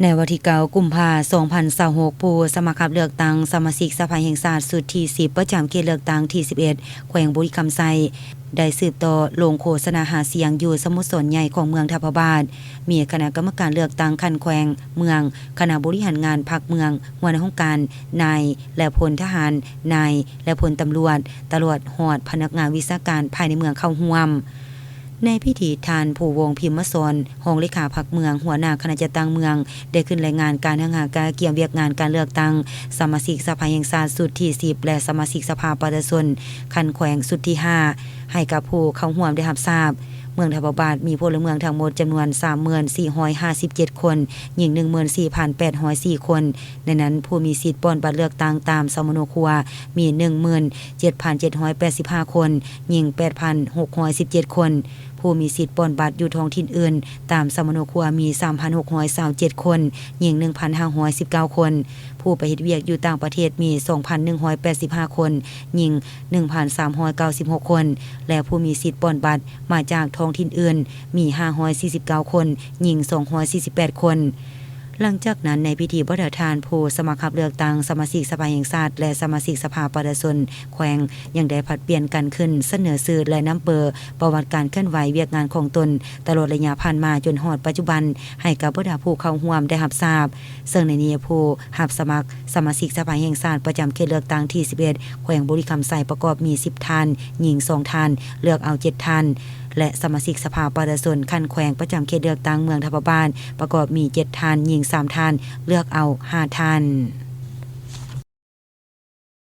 ในวันที่9กุมภาพันธ์2026ผู้สมัครรับเลือกตั้งสมาชิกสภาแห่งชาติสุดที่10ประจำเขตเลือกตั้งที่11แขวงบุรีคำไซได้สืบต่อลงโฆษณาหาเสียงอยู่สมุทรสนใหญ่ของเมืองทัพบาทมีคณะกรรมการเลือกตั้งคันแขวงเมืองคณะบริหารงานพรรคเมืองหัวหน้าองค์การนายและพลทหารนายและพลตำรวจตำรวจฮอดพนักงานวิชาการภายในเมืองเข้าร่วมในพิธีทานผู้วงพิมพ์มสอนห้องเลขาพรรคเมืองหัวหน้าคณะจัดตั้งเมืองได้ขึ้นรายงานการทำงานการเกี่ยวเวียกงานการเลือกตั้งสมาชิกสภาแห่งชาติสุดที่10และสมาชิกสภาประชาชนคันแขวงสุดที่5ให้กับผู้เข้าร่วมได้รับทราบเมืองทัพบาทมีพลเมืองทั้งหมดจำนวน 3457 คนหญิง 14,804 คนในนั้นผู้มีสิทธิ์ป้อนบัตรเลือกตั้งตามสมโนครัวมี 17,785 คนหญิง 8,617 คนผู้มีสิทธิ์ป้อนบัตรอยู่ท้องถิ่นอื่นตามสมโนครัวมี 3,627 คนหญิง 1,519 คนผู้ไปเฮ็ดเวียกอยู่ต่างประเทศมี 2,185 คนหญิง 1,396 คนและผู้มีสิทธิ์ป้อนบัตรมาจากท้องถิ่นอื่นมี 549 คนหญิง 248 คนหลังจากนั้นในพิธีพระราชทานผู้สมัครรับเลือกตั้งสมาชิกสภาแห่งชาติและสมาชิกสภาประชาชนแขวงยังได้ผลัดเปลี่ยนกันขึ้นเสนอชื่อและนำเบอร์ประวัติการเคลื่อนไหวเวียกงานของตนตลอดระยะผ่านมาจนฮอดปัจจุบันให้กับบรรดาผู้เข้าร่วมได้รับทราบซึ่งในนี้ผู้รับสมัครสมาชิกสภาแห่งชาติประจำเขตเลือกตั้งที่11แขวงบุรีคำไซประกอบมี10ท่านหญิง2ท่านเลือกเอา7ท่านและสมาชิกสภาประชาชนคันแขวงประจำเขตเลือกตั้งเมืองทัพบาทประกอบมี7ท่านหญิง3ท่านเลือกเอา5ท่าน